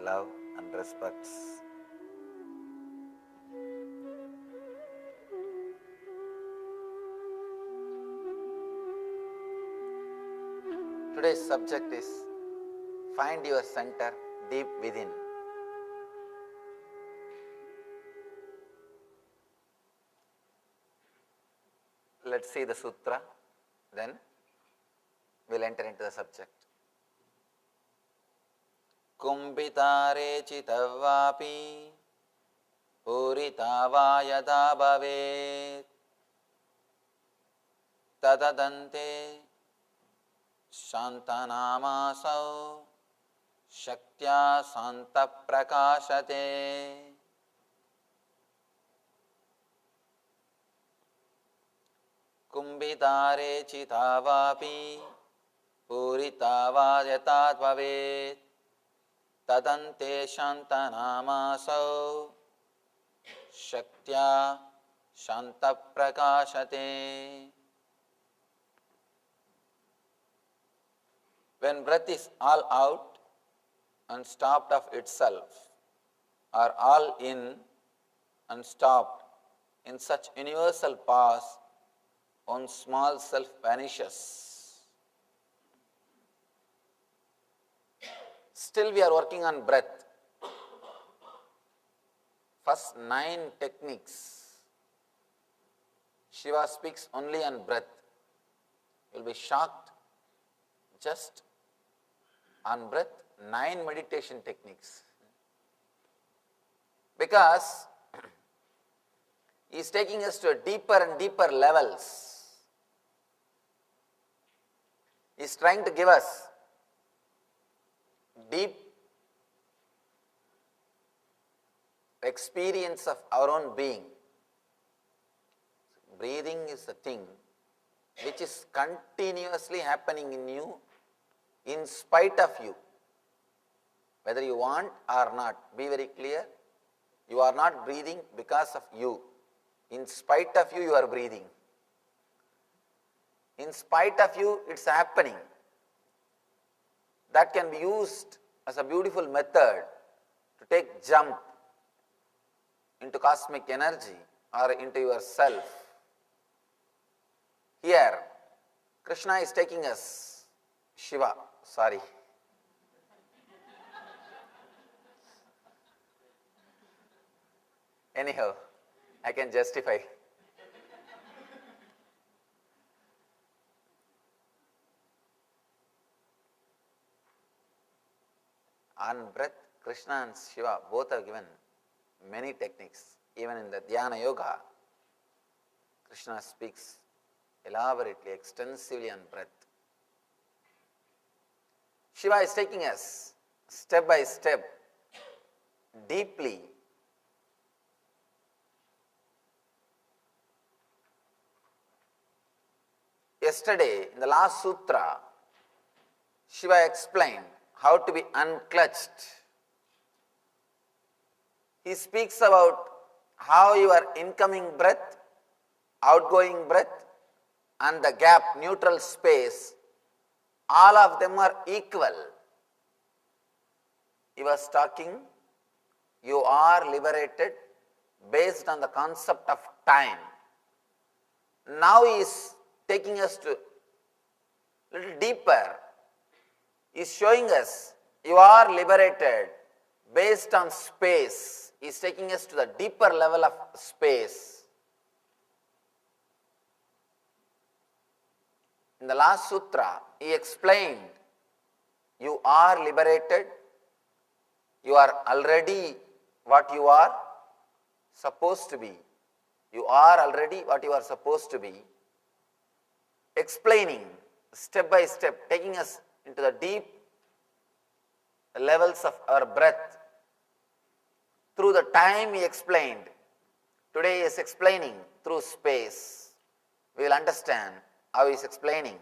love and respects. Today's subject is find your center deep within. Let's see the sutra, then we'll enter into the subject. Kumbhitare chitavapi puritava yada bhavet tadadante shantanamasav shaktya santa prakashate. Kumbhitare chitavapi puritava yata bhavet tadante shantanamasav shaktya shanta prakashate. When breath is all out and stopped of itself, or all in and stopped, in such universal pause, one small self vanishes. Still we are working on breath. First 9 techniques, Shiva speaks only on breath. You will be shocked. Just on breath, 9 meditation techniques. Because he is taking us to deeper and deeper levels. He is trying to give us deep experience of our own being. Breathing is the thing which is continuously happening in you, in spite of you. Whether you want or not, be very clear. You are not breathing because of you. In spite of you, you are breathing. In spite of you, it's happening. That can be used as a beautiful method to take jump into cosmic energy or into yourself. Here, Krishna is taking us, Anyhow, I can justify. On breath, Krishna and Shiva both have given many techniques. Even in the Dhyana Yoga, Krishna speaks elaborately, extensively on breath. Shiva is taking us step by step, deeply. Yesterday, in the last sutra, Shiva explained how to be unclutched. He speaks about how your incoming breath, outgoing breath, and the gap, neutral space, all of them are equal. He was talking, you are liberated based on the concept of time. Now he is taking us to a little deeper. He is showing us you are liberated based on space. He is taking us to the deeper level of space. In the last sutra, he explained you are liberated, you are already what you are supposed to be. You are already what you are supposed to be. Explaining step by step, taking us into the deep levels of our breath. Through the time he explained, today he is explaining through space. We will understand how he is explaining.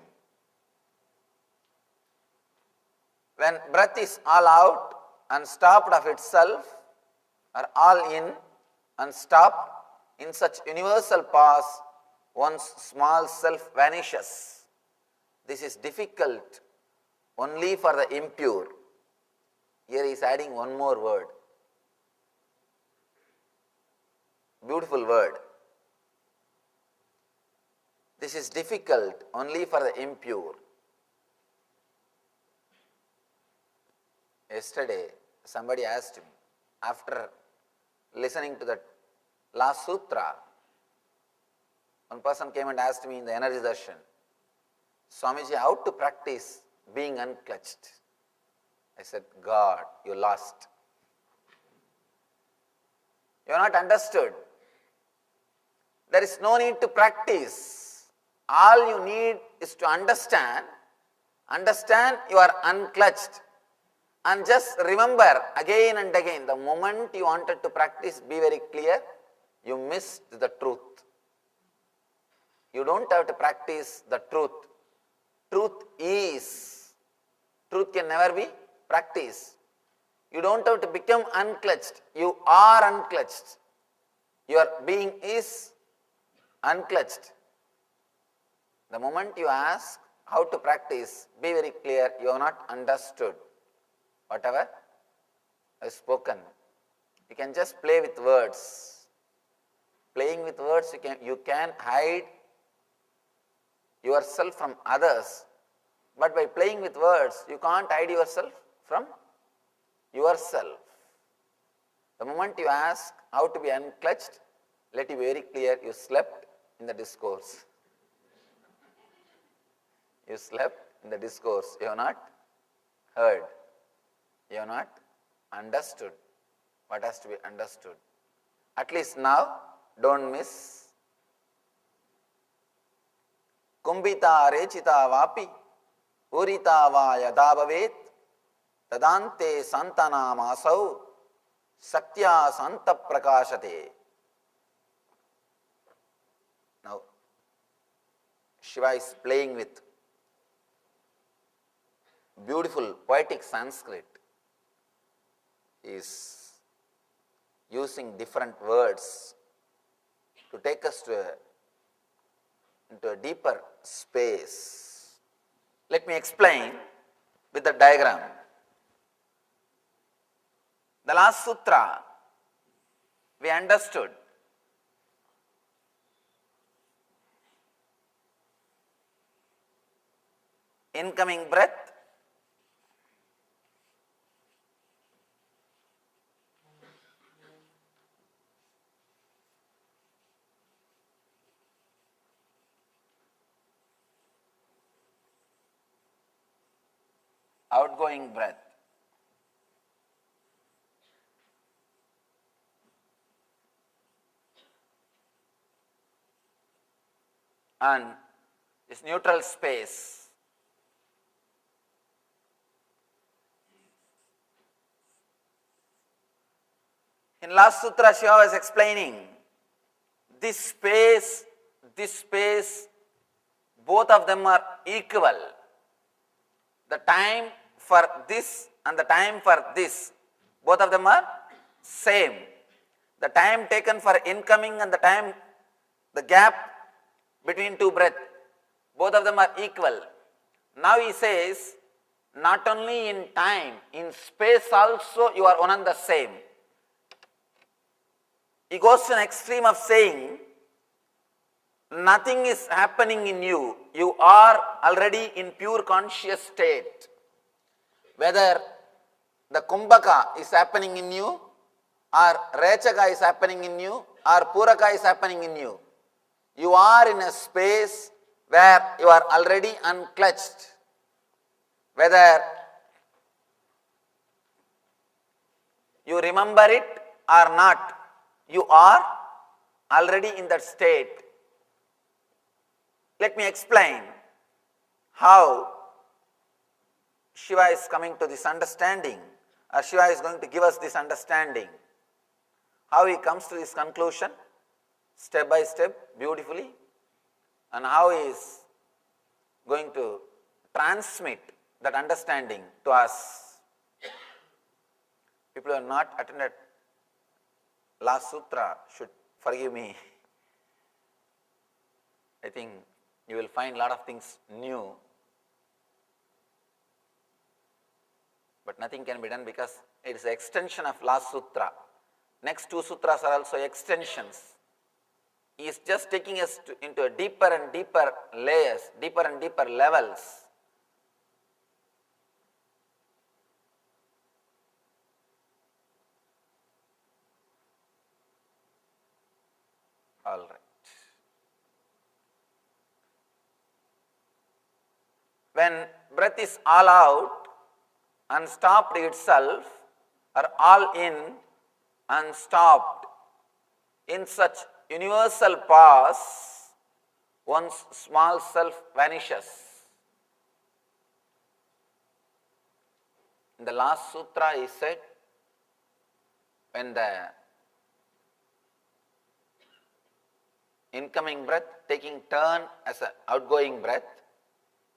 When breath is all out and stopped of itself, or all in and stopped, in such universal pause, one's small self vanishes. This is difficult only for the impure. Here he is adding one more word. Beautiful word. This is difficult only for the impure. Yesterday, somebody asked me, after listening to that last sutra, one person came and asked me in the Energy Darshan, Swamiji, how to practice being unclutched? I said, God, you lost. You are not understood. There is no need to practice. All you need is to understand you are unclutched. And just remember again and again, the moment you wanted to practice, be very clear, you missed the truth. You don't have to practice the truth. Truth can never be practiced. You don't have to become unclutched. You are unclutched. Your being is unclutched. The moment you ask how to practice, be very clear, you have not understood whatever is spoken. You can just play with words. Playing with words, you can hide yourself from others. But by playing with words, you can't hide yourself from yourself. The moment you ask how to be unclutched, let it be very clear, you slept in the discourse. You slept in the discourse. You have not heard. You have not understood what has to be understood. At least now, don't miss. Kumbhita rechita vapi urita va yada bhavet tadante santana masau satya santa prakashate. Now, Shiva is playing with beautiful poetic Sanskrit. He is using different words to take us into a deeper space. Let me explain with the diagram. The last sutra we understood. Incoming breath, outgoing breath. And this neutral space. In last sutra, Shiva was explaining this space, both of them are equal. The time for this and the time for this, both of them are same. The time taken for incoming and the gap between two breaths, both of them are equal. Now he says, not only in time, in space also you are one and the same. He goes to an extreme of saying, nothing is happening in you. You are already in pure conscious state. Whether the kumbhaka is happening in you, or rechaka is happening in you, or puraka is happening in you, you are in a space where you are already unclutched. Whether you remember it or not, you are already in that state. Let me explain how Shiva is coming to this understanding, or Shiva is going to give us this understanding. How he comes to this conclusion, step by step, beautifully, and how he is going to transmit that understanding to us. People who have not attended last sutra should forgive me. I think you will find a lot of things new. but nothing can be done because it is an extension of last sutra. Next two sutras are also extensions. He is just taking us into a deeper and deeper layers, deeper and deeper levels. All right. When breath is all out, unstopped itself, or all in, unstopped, in such universal pause, one's small self vanishes. In the last sutra he said, when the incoming breath taking turn as an outgoing breath,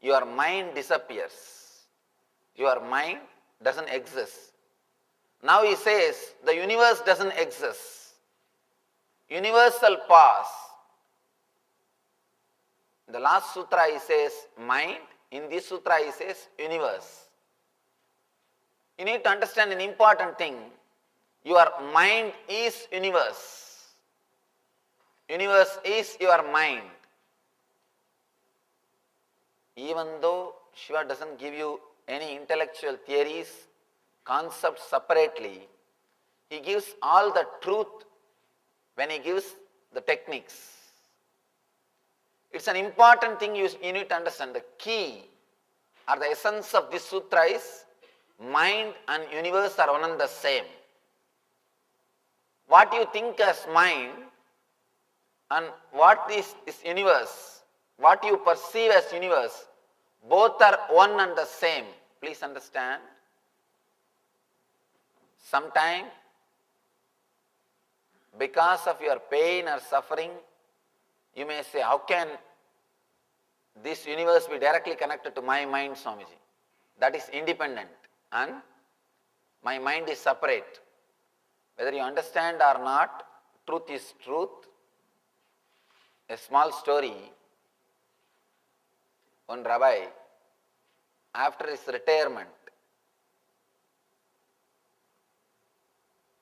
your mind disappears. Your mind doesn't exist. Now he says the universe doesn't exist. Universal pause. In the last sutra he says mind, in this sutra he says universe. You need to understand an important thing. Your mind is universe. Universe is your mind. Even though Shiva doesn't give you any intellectual theories, concepts separately, he gives all the truth when he gives the techniques. It's an important thing you need to understand. The key or the essence of this sutra is mind and universe are one and the same. What you think as mind and what is this universe, what you perceive as universe, both are one and the same. Please understand. Sometime, because of your pain or suffering, you may say, how can this universe be directly connected to my mind, Swamiji? That is independent and my mind is separate. Whether you understand or not, truth is truth. A small story. One rabbi, after his retirement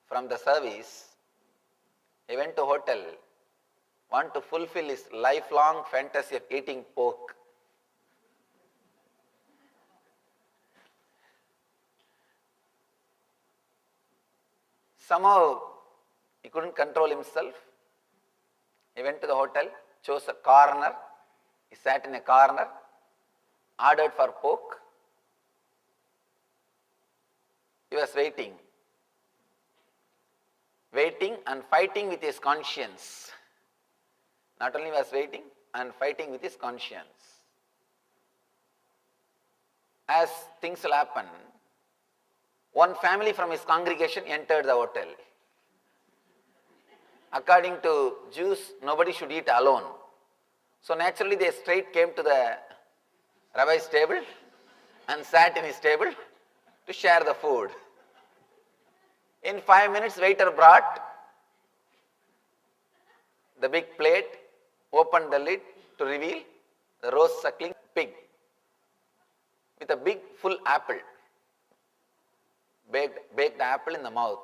from the service, he went to hotel, want to fulfill his lifelong fantasy of eating pork. Somehow he couldn't control himself. He went to the hotel, chose a corner, he sat in a corner, ordered for pork. He was waiting and fighting with his conscience. Not only was waiting and fighting with his conscience. As things will happen, one family from his congregation entered the hotel. According to Jews, nobody should eat alone. So naturally they straight came to the rabbi's table and sat in his table to share the food. In 5 minutes, waiter brought the big plate, opened the lid to reveal the roast suckling pig with a big full apple, baked apple in the mouth.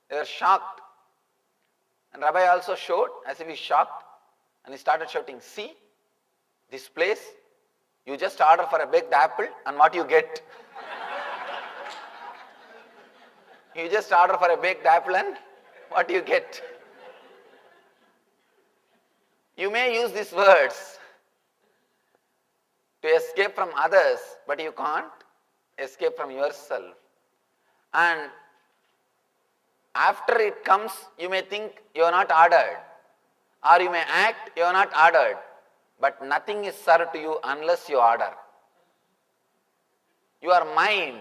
They were shocked. And Rabbi also showed as if he shocked, and he started shouting, see, this place, you just order for a baked apple and what you get? You just order for a baked apple and what you get? You may use these words to escape from others, but you can't escape from yourself. And after it comes, you may think you are not ordered, or you may act you are not ordered, but nothing is served to you unless you order. Your mind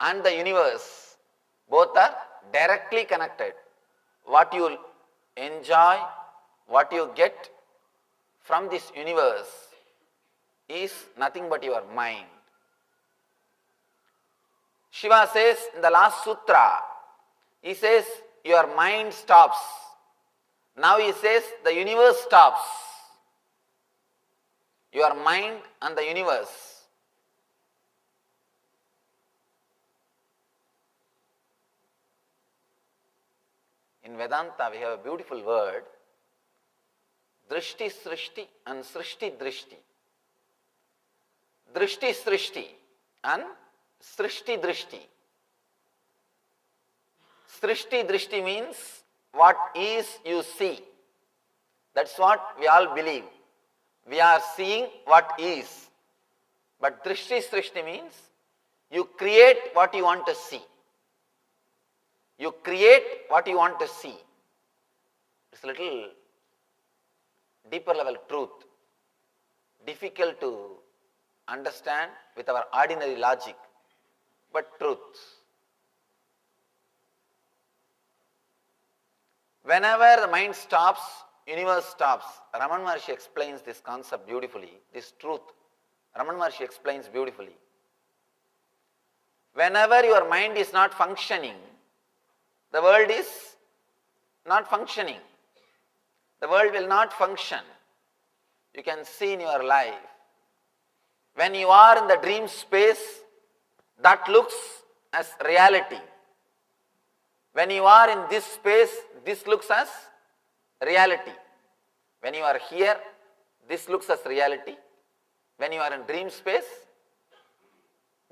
and the universe both are directly connected. What you enjoy, what you get from this universe is nothing but your mind. Shiva says in the last sutra, he says your mind stops. Now he says the universe stops. Your mind and the universe. In Vedanta we have a beautiful word, drishti srishti and srishti drishti. Drishti srishti and srishti drishti. Srishti drishti means what is you see. That's what we all believe. We are seeing what is. But drishti srishti means you create what you want to see. You create what you want to see. It's a little deeper level truth, difficult to understand with our ordinary logic, but truth. Whenever the mind stops, universe stops. Ramana Maharshi explains this concept beautifully, this truth. Ramana Maharshi explains beautifully. Whenever your mind is not functioning, the world is not functioning. The world will not function. You can see in your life. When you are in the dream space, that looks as reality. When you are in this space, this looks as reality. When you are here, this looks as reality. When you are in dream space,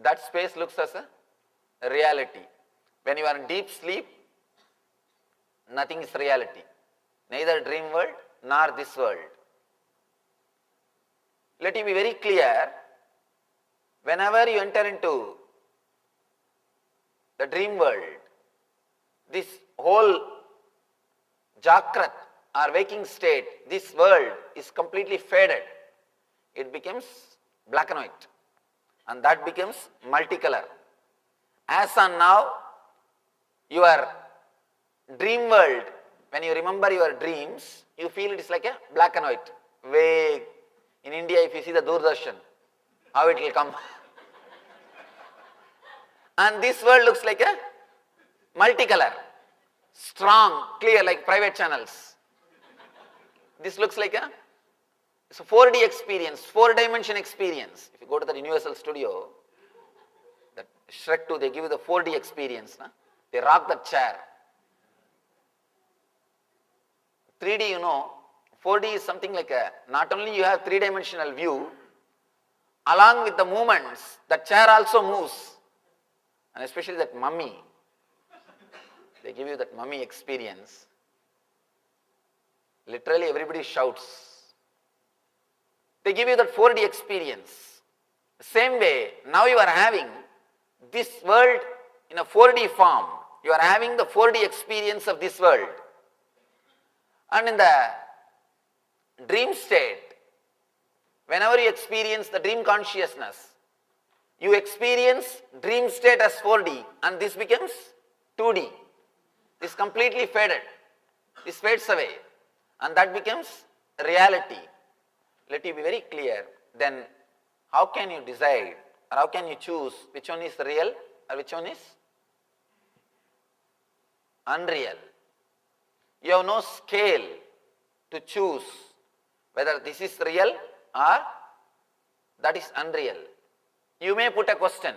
that space looks as a reality. When you are in deep sleep, nothing is reality. Neither dream world nor this world. Let it be very clear, whenever you enter into the dream world, this whole Jakrat or waking state, this world is completely faded. It becomes black and white, and that becomes multicolor. As on now, your dream world, when you remember your dreams, you feel it is like a black and white, vague. In India, if you see the Doordarshan, how it will come. And this world looks like a multicolor, strong, clear, like private channels. This looks like a 4D experience, 4-dimension experience. If you go to the Universal Studio, that Shrek 2, they give you the 4D experience. Na? They rock the chair. 3D, 4D is something like not only you have 3-dimensional view, along with the movements, the chair also moves. And especially that mummy, they give you that mummy experience. Literally everybody shouts. They give you that 4D experience. Same way, now you are having this world in a 4D form. You are having the 4D experience of this world. And in the dream state, whenever you experience the dream consciousness, you experience dream state as 4D and this becomes 2D. This completely faded. This fades away and that becomes reality. Let it be very clear. Then how can you decide or how can you choose which one is real or which one is unreal? You have no scale to choose whether this is real or that is unreal. You may put a question.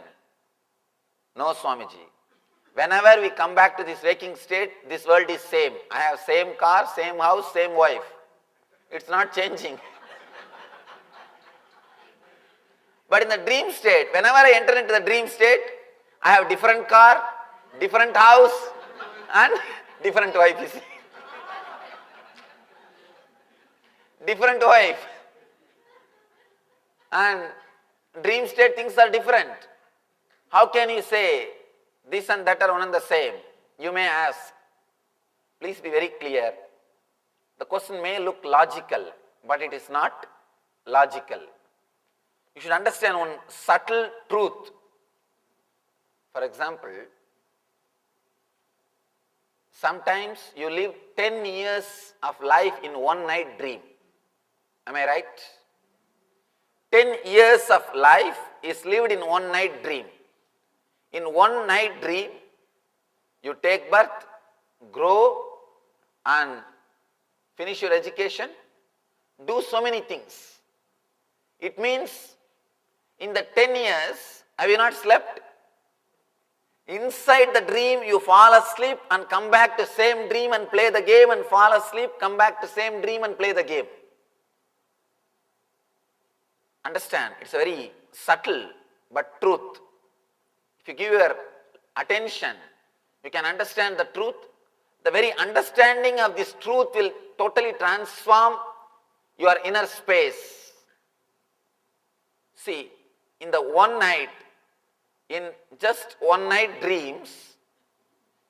No, Swamiji. Whenever we come back to this waking state, this world is same. I have same car, same house, same wife. It's not changing. But in the dream state, whenever I enter into the dream state, I have different car, different house and different wife, you see. Different wife. And dream state things are different. How can you say this and that are one and the same? You may ask. Please be very clear. The question may look logical, but it is not logical. You should understand one subtle truth. For example, sometimes you live 10 years of life in one night dream. Am I right? 10 years of life is lived in one night dream. In one night dream, you take birth, grow and finish your education, do so many things. It means in the 10 years, have you not slept? Inside the dream, you fall asleep and come back to same dream and play the game, and fall asleep, come back to same dream and play the game. Understand? It's a very subtle but truth. If you give your attention, you can understand the truth. The very understanding of this truth will totally transform your inner space. See, in the one night, in just one night dreams,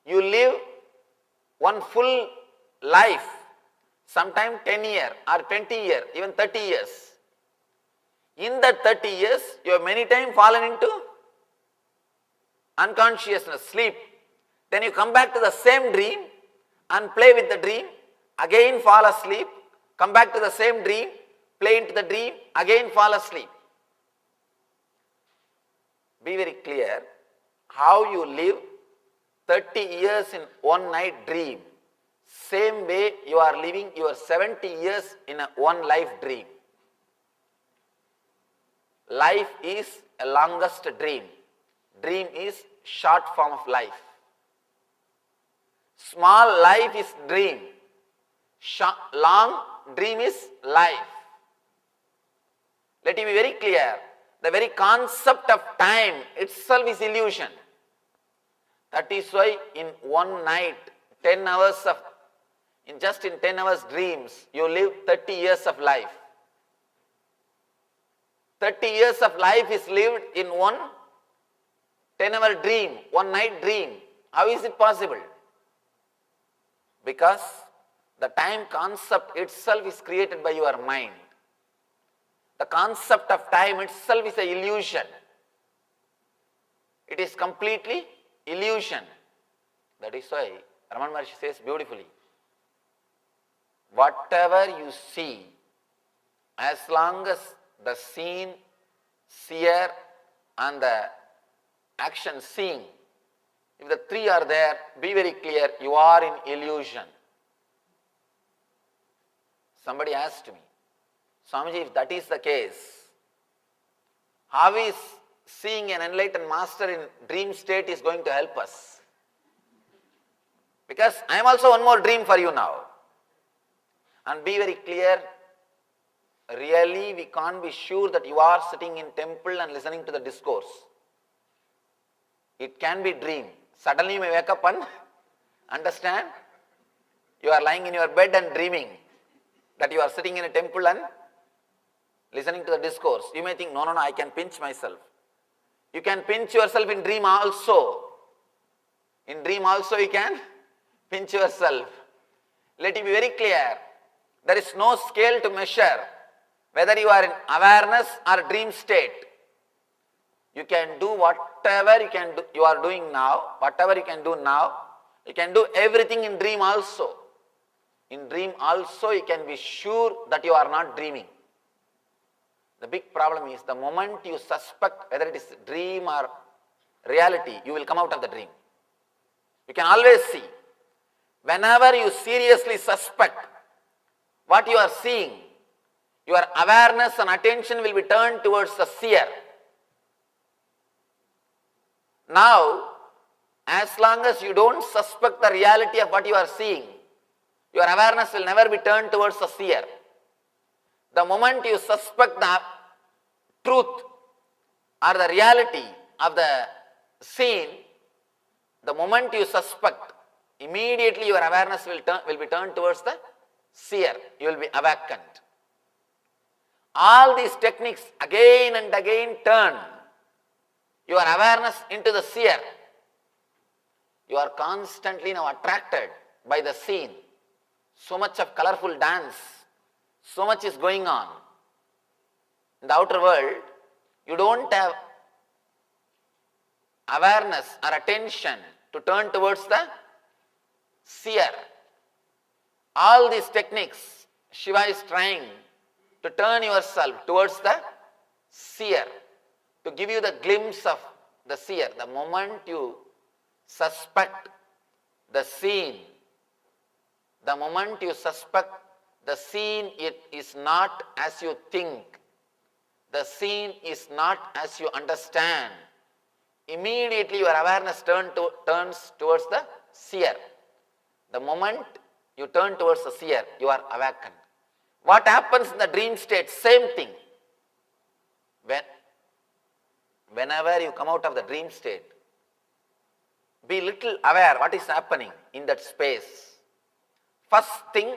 you live one full life, sometime 10 years or 20 years, even 30 years. In that 30 years, you have many times fallen into unconsciousness, sleep. Then you come back to the same dream and play with the dream, again fall asleep, come back to the same dream, play into the dream, again fall asleep. Be very clear how you live 30 years in one night dream. Same way you are living your 70 years in a one life dream. Life is a longest dream. Dream is short form of life. Small life is dream. Long dream is life. Let it be very clear. The very concept of time itself is illusion. That is why in one night, 10 hours of, in 10 hours dreams, you live 30 years of life. 30 years of life is lived in one 10-hour dream, one night dream. How is it possible? Because the time concept itself is created by your mind. The concept of time itself is an illusion. It is completely illusion. That is why Ramana Maharshi says beautifully, whatever you see, as long as the seen, seer and the action seeing, if the three are there, be very clear, you are in illusion. Somebody asked me, Swamiji, if that is the case, how is seeing an enlightened master in dream state is going to help us? Because I am also one more dream for you now. And be very clear, really we can't be sure that you are sitting in temple and listening to the discourse. It can be dream. Suddenly you may wake up and understand you are lying in your bed and dreaming that you are sitting in a temple and listening to the discourse. You may think, no, I can pinch myself. You can pinch yourself in dream also. In dream also you can pinch yourself. Let it be very clear, there is no scale to measure whether you are in awareness or dream state. You can do whatever you are doing now, whatever you can do now, you can do everything in dream also. In dream also you can be sure that you are not dreaming. The big problem is the moment you suspect whether it is dream or reality, you will come out of the dream. You can always see. Whenever you seriously suspect what you are seeing, your awareness and attention will be turned towards the seer. Now, as long as you don't suspect the reality of what you are seeing, your awareness will never be turned towards the seer. The moment you suspect the truth or the reality of the scene, the moment you suspect, immediately your awareness will be turned towards the seer. You will be awakened. All these techniques again and again turn your awareness into the seer. You are constantly now attracted by the scene. So much of colorful dance, so much is going on. In the outer world, you don't have awareness or attention to turn towards the seer. All these techniques, Shiva is trying to turn yourself towards the seer, to give you the glimpse of the seer. The moment you suspect the scene, the moment you suspect the scene, it is not as you think, the scene is not as you understand, immediately your awareness turns towards the seer. The moment you turn towards the seer, you are awakened. What happens in the dream state? Same thing. Whenever you come out of the dream state, be little aware what is happening in that space. First thing,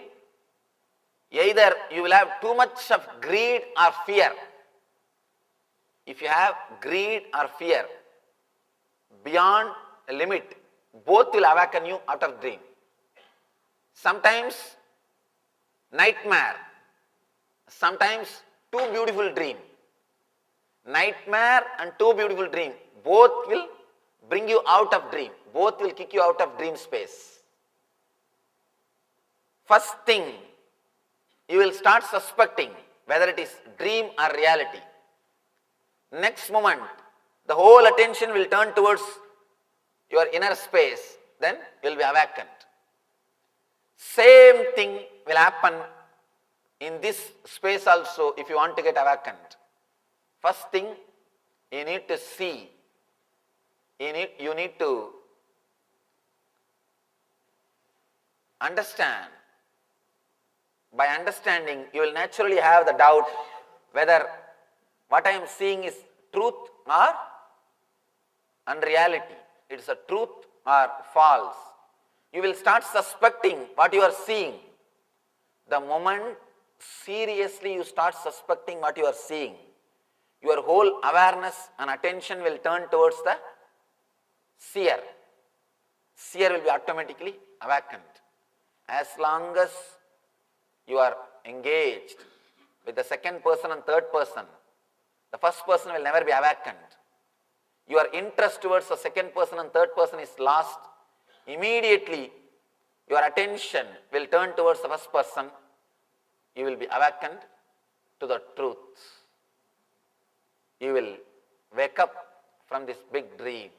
either you will have too much of greed or fear. If you have greed or fear beyond a limit, both will awaken you out of dream. Sometimes nightmare, sometimes too beautiful dream. Nightmare and too beautiful dream, both will bring you out of dream. Both will kick you out of dream space. First thing, you will start suspecting whether it is dream or reality. Next moment, the whole attention will turn towards your inner space. Then you will be awakened. Same thing will happen in this space also if you want to get awakened. First thing, you need to see. You need to understand. By understanding, you will naturally have the doubt whether what I am seeing is truth or unreality. It is a truth or false. You will start suspecting what you are seeing. The moment seriously you start suspecting what you are seeing, your whole awareness and attention will turn towards the seer. Seer will be automatically awakened. As long as you are engaged with the second person and third person, the first person will never be awakened. Your interest towards the second person and third person is lost. Immediately, your attention will turn towards the first person. You will be awakened to the truth. You will wake up from this big dream.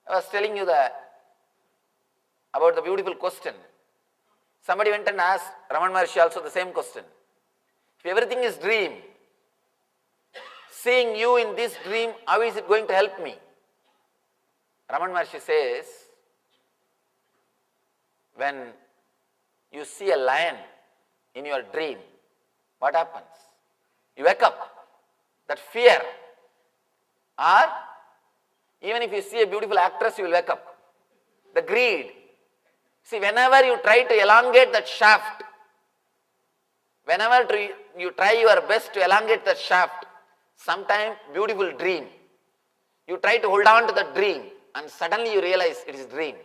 I was telling you about the beautiful question. Somebody went and asked Ramana Maharshi also the same question. If everything is dream, seeing you in this dream, how is it going to help me? Ramana Maharshi says, when you see a lion in your dream, what happens? You wake up. That fear, or even if you see a beautiful actress, you will wake up. The greed. See, whenever you try to elongate that shaft, whenever you try your best to elongate that shaft, sometime beautiful dream, you try to hold on to the dream and suddenly you realize it is dream.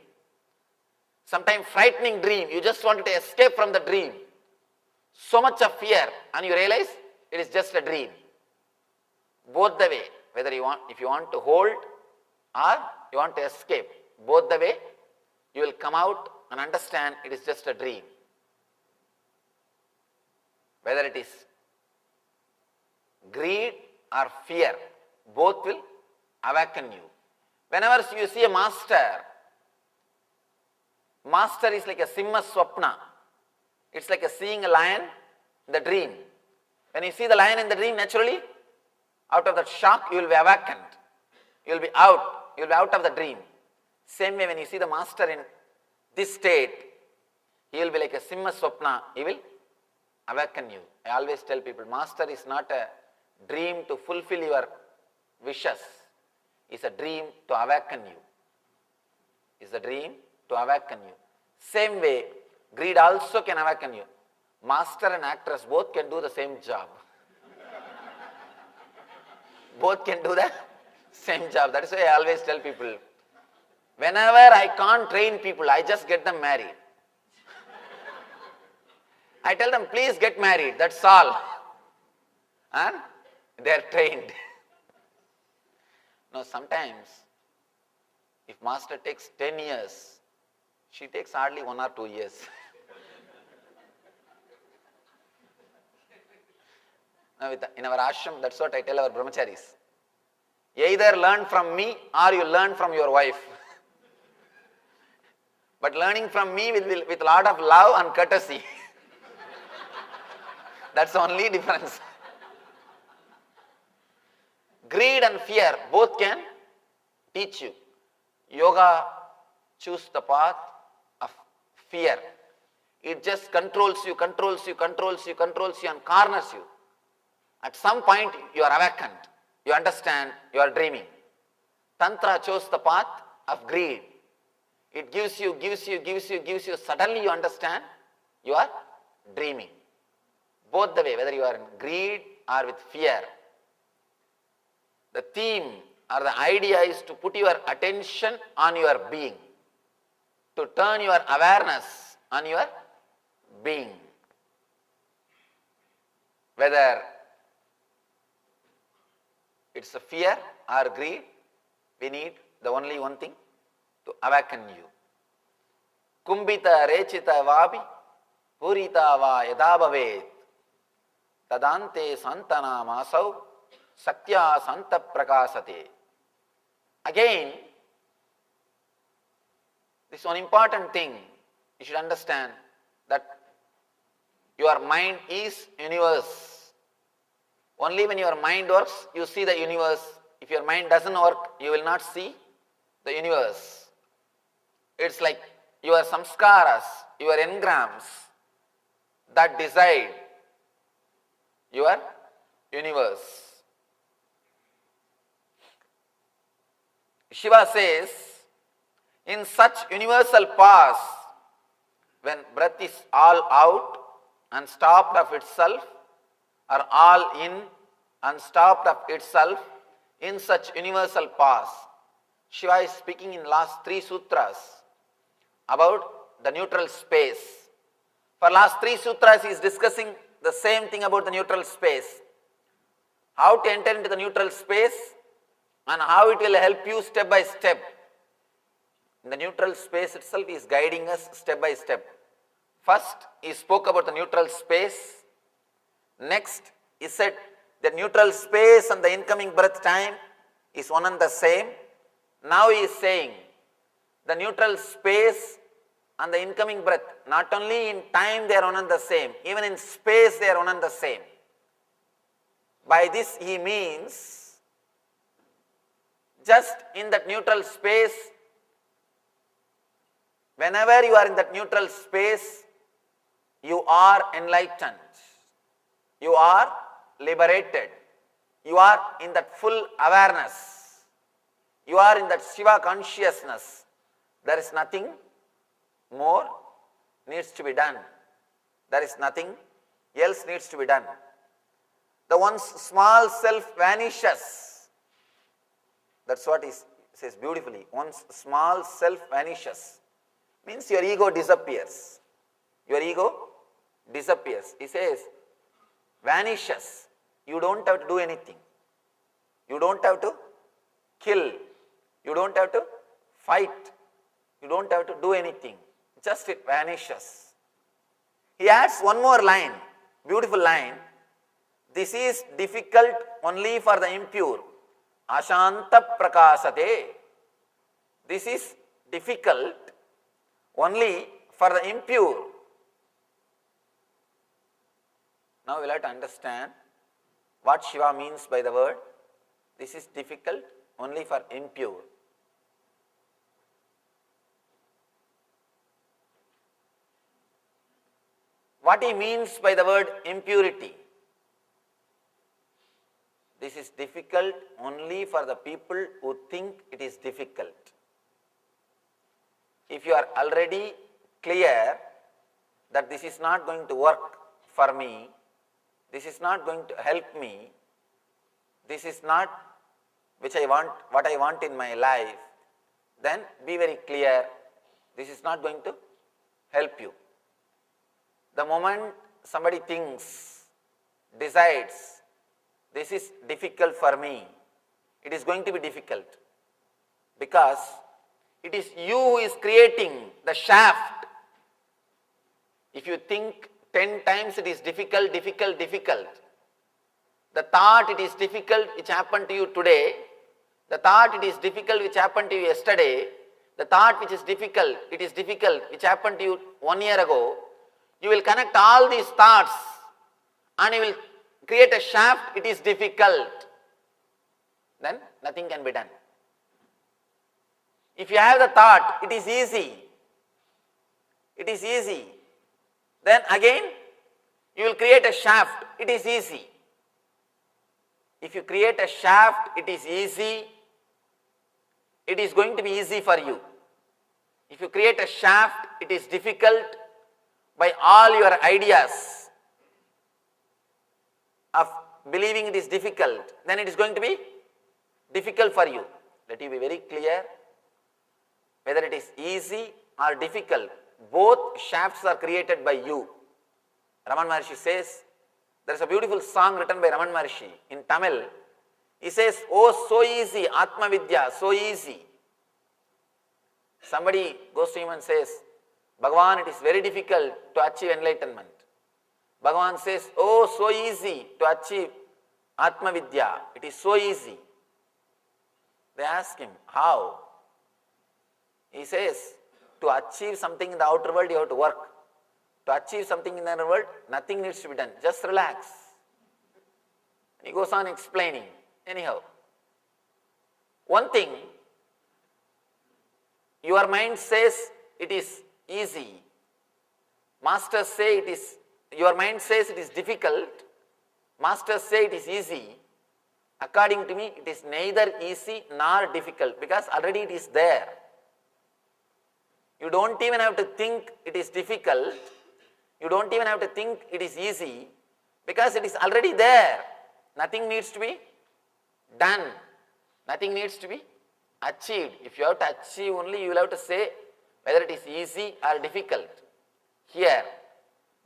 Sometimes frightening dream, you just wanted to escape from the dream. So much of fear and you realize it is just a dream. Both the way, whether if you want to hold or you want to escape, both the way, you will come out and understand it is just a dream. Whether it is greed or fear, both will awaken you. Whenever you see a master is like a simha swapna. It's like seeing a lion in the dream. When you see the lion in the dream, naturally, out of that shock, you will be awakened. You will be out. You will be out of the dream. Same way, when you see the master in this state, he will be like a simha swapna. He will awaken you. I always tell people, master is not a dream to fulfill your wishes. It's a dream to awaken you. It's a dream to awaken you. Same way, greed also can awaken you. Master and actress both can do the same job. Both can do the same job. That is why I always tell people, whenever I can't train people, I just get them married. I tell them, please get married, that's all. And they are trained. Now sometimes, if master takes 10 years, she takes hardly 1 or 2 years. Now in our ashram, that's what I tell our brahmacharis. Either learn from me or you learn from your wife. But learning from me with a lot of love and courtesy. That's the only difference. Greed and fear both can teach you. Yoga choose the path of fear. It just controls you and corners you. At some point you are awakened, you understand, you are dreaming. Tantra chose the path of greed. It gives you, suddenly you understand, you are dreaming. Both the way, whether you are in greed or with fear. The theme or the idea is to put your attention on your being, to turn your awareness on your being. Whether it's a fear or greed, we need the only one thing, to awaken you. Kumbhita rechita vabi purita va yada bhavet tadante santana masau satya santa prakasate. Again, this is one important thing you should understand, that your mind is universe. Only when your mind works, you see the universe. If your mind doesn't work, you will not see the universe. It's like your samskaras, your engrams that decide your universe. Shiva says, in such universal pause, when breath is all out and stopped of itself, or all in and stopped of itself, in such universal pause, Shiva is speaking in last 3 sutras about the neutral space. For last 3 sutras he is discussing the same thing about the neutral space. How to enter into the neutral space and how it will help you step by step. In the neutral space itself he is guiding us step by step. First he spoke about the neutral space. Next he said the neutral space and the incoming breath time is one and the same. Now he is saying the neutral space and the incoming breath, not only in time they are one and the same, even in space they are one and the same. By this he means, just in that neutral space, whenever you are in that neutral space, you are enlightened, you are liberated, you are in that full awareness, you are in that Shiva consciousness. There is nothing more needs to be done. There is nothing else needs to be done. The once small self vanishes. That's what he says beautifully. Once small self vanishes. Means your ego disappears. Your ego disappears. He says, vanishes. You don't have to do anything. You don't have to kill. You don't have to fight. You don't have to do anything. Just it vanishes. He adds one more line, beautiful line. This is difficult only for the impure. Ashanta prakasate. This is difficult only for the impure. Now we'll have to understand what Shiva means by the word. This is difficult only for impure. What he means by the word impurity. This is difficult only for the people who think it is difficult. If you are already clear that this is not going to work for me, this is not going to help me, this is not what I want in my life, then be very clear, this is not going to help you. The moment somebody thinks, decides, this is difficult for me, it is going to be difficult, because it is you who is creating the shaft. If you think 10 times it is difficult, the thought it is difficult which happened to you today, the thought it is difficult which happened to you yesterday, the thought which is difficult, which happened to you 1 year ago, you will connect all these thoughts and you will create a shaft, it is difficult. Then nothing can be done. If you have the thought, it is easy. It is easy. Then again, you will create a shaft, it is easy. If you create a shaft, it is easy. It is going to be easy for you. If you create a shaft, it is difficult by all your ideas of believing it is difficult, then it is going to be difficult for you. Let you be very clear, whether it is easy or difficult, both shafts are created by you. Raman Maharshi says, there is a beautiful song written by Raman Maharshi in Tamil. He says, oh, so easy, Atma Vidya, so easy. Somebody goes to him and says, Bhagavan, it is very difficult to achieve enlightenment. Bhagavan says, oh, so easy to achieve Atma Vidya, it is so easy. They ask him, how? He says, to achieve something in the outer world, you have to work. To achieve something in the inner world, nothing needs to be done. Just relax. He goes on explaining. Anyhow, one thing, your mind says it is easy. Masters say it is, your mind says it is difficult. Masters say it is easy. According to me, it is neither easy nor difficult because already it is there. You don't even have to think it is difficult. You don't even have to think it is easy because it is already there. Nothing needs to be done. Nothing needs to be achieved. If you have to achieve only, you will have to say whether it is easy or difficult. Here,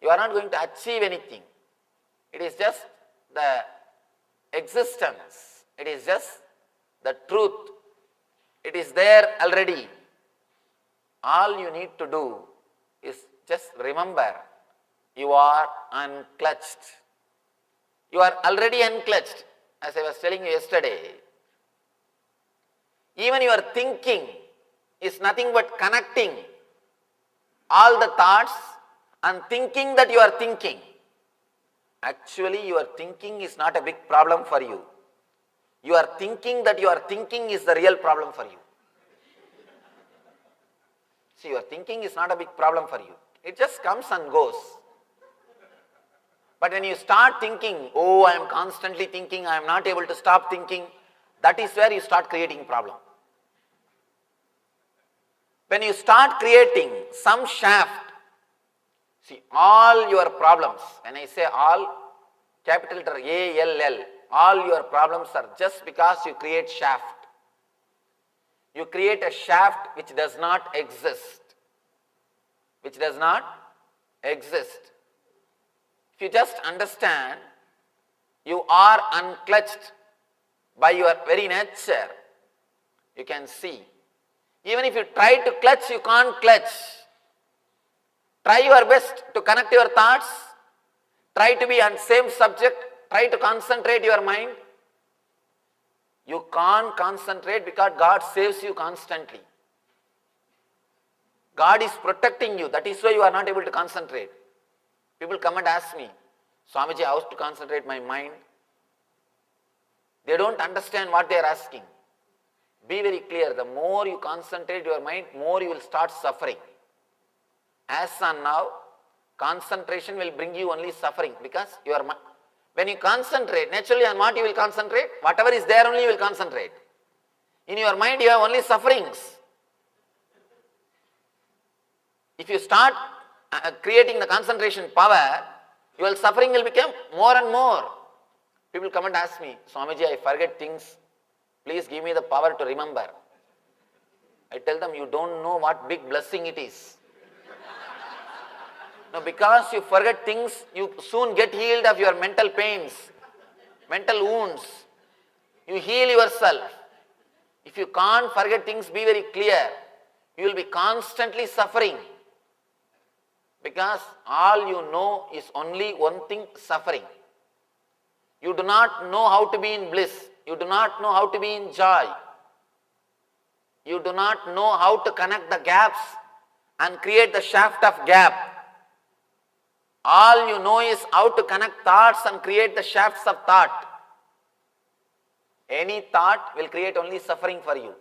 you are not going to achieve anything. It is just the existence. It is just the truth. It is there already. All you need to do is just remember, you are unclutched. You are already unclutched, as I was telling you yesterday. Even your thinking is nothing but connecting all the thoughts and thinking that you are thinking. Actually, your thinking is not a big problem for you. You are thinking that you are thinking is the real problem for you. See, your thinking is not a big problem for you. It just comes and goes. But when you start thinking, oh, I am constantly thinking, I am not able to stop thinking, that is where you start creating problem. When you start creating some shaft, see, all your problems, when I say all, capital letter A-L-L, all your problems are just because you create shaft. You create a shaft which does not exist. Which does not exist. If you just understand, you are unclutched by your very nature, you can see. Even if you try to clutch, you can't clutch. Try your best to connect your thoughts. Try to be on same subject. Try to concentrate your mind. You can't concentrate because God saves you constantly. God is protecting you. That is why you are not able to concentrate. People come and ask me, Swamiji, how to concentrate my mind? They don't understand what they are asking. Be very clear. The more you concentrate your mind, more you will start suffering. As on now, concentration will bring you only suffering because your mind. When you concentrate, naturally on what you will concentrate? Whatever is there only you will concentrate. In your mind you have only sufferings. If you start creating the concentration power, your suffering will become more and more. People come and ask me, Swamiji, I forget things. Please give me the power to remember. I tell them, you don't know what big blessing it is. No, because you forget things, you soon get healed of your mental pains, mental wounds. You heal yourself. If you can't forget things, be very clear. You will be constantly suffering. Because all you know is only one thing, suffering. You do not know how to be in bliss. You do not know how to be in joy. You do not know how to connect the gaps and create the shaft of gap. All you know is how to connect thoughts and create the shafts of thought. Any thought will create only suffering for you.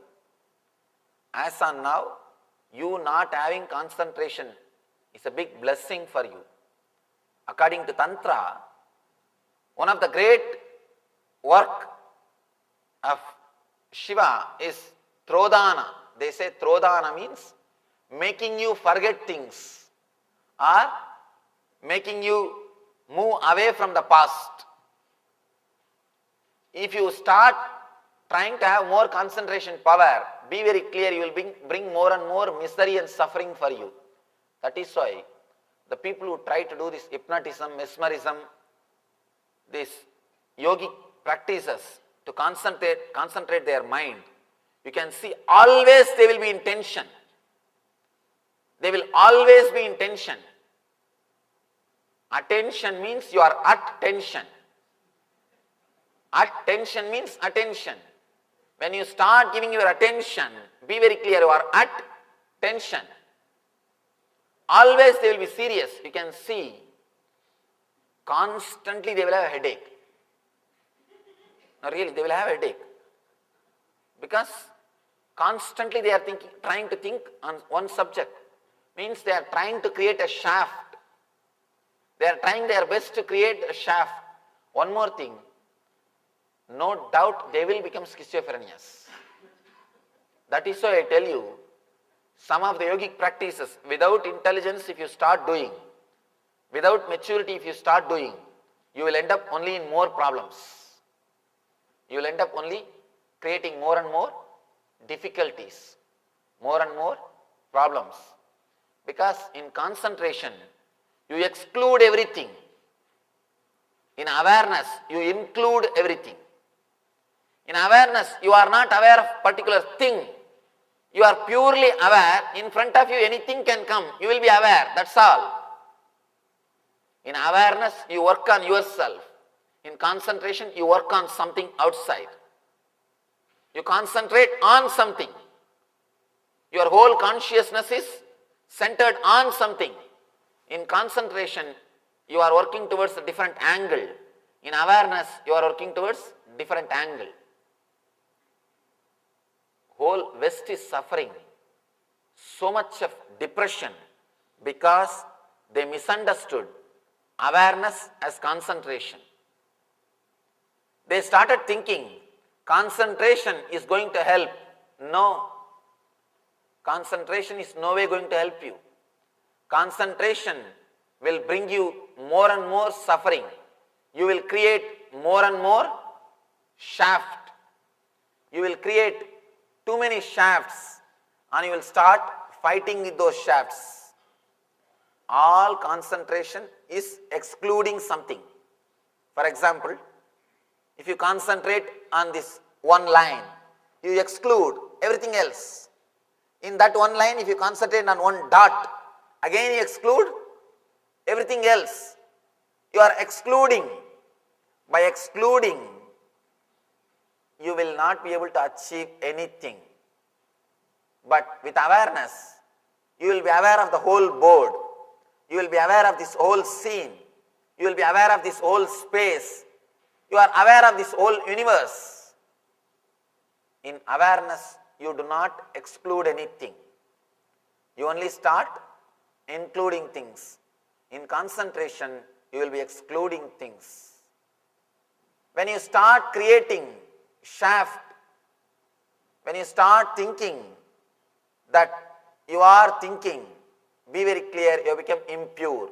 As on now, you not having concentration is a big blessing for you. According to Tantra, one of the great work of Shiva is Trodana. They say Trodana means making you forget things or making you move away from the past. If you start trying to have more concentration power, be very clear, you will bring more and more misery and suffering for you. That is why the people who try to do this hypnotism, mesmerism, these yogic practices to concentrate their mind, you can see always they will be in tension. They will always be in tension. Attention means you are at tension. Attention means attention. When you start giving your attention, be very clear, you are at tension. Always they will be serious. You can see constantly they will have a headache. No, really, they will have a headache. Because constantly they are trying to think on one subject. Means they are trying to create a shaft. They are trying their best to create a shaft. One more thing, no doubt they will become schizophrenics. That is why I tell you, some of the yogic practices, without intelligence if you start doing, without maturity if you start doing, you will end up only in more problems. You will end up only creating more and more difficulties, more and more problems. Because in concentration, you exclude everything. In awareness, you include everything. In awareness, you are not aware of particular thing. You are purely aware. In front of you, anything can come. You will be aware. That's all. In awareness, you work on yourself. In concentration, you work on something outside. You concentrate on something. Your whole consciousness is centered on something. In concentration, you are working towards a different angle. In awareness, you are working towards different angle. Whole West is suffering so much of depression because they misunderstood awareness as concentration. They started thinking concentration is going to help. No. Concentration is no way going to help you. Concentration will bring you more and more suffering. You will create more and more shaft. You will create too many shafts and you will start fighting with those shafts. All concentration is excluding something. For example, if you concentrate on this one line, you exclude everything else. In that one line, if you concentrate on one dot, again you exclude everything else. You are excluding. By excluding, you will not be able to achieve anything. But with awareness, you will be aware of the whole board. You will be aware of this whole scene. You will be aware of this whole space. You are aware of this whole universe. In awareness, you do not exclude anything. You only start including things. In concentration, you will be excluding things. When you start creating shaft, when you start thinking that you are thinking, be very clear, you become impure.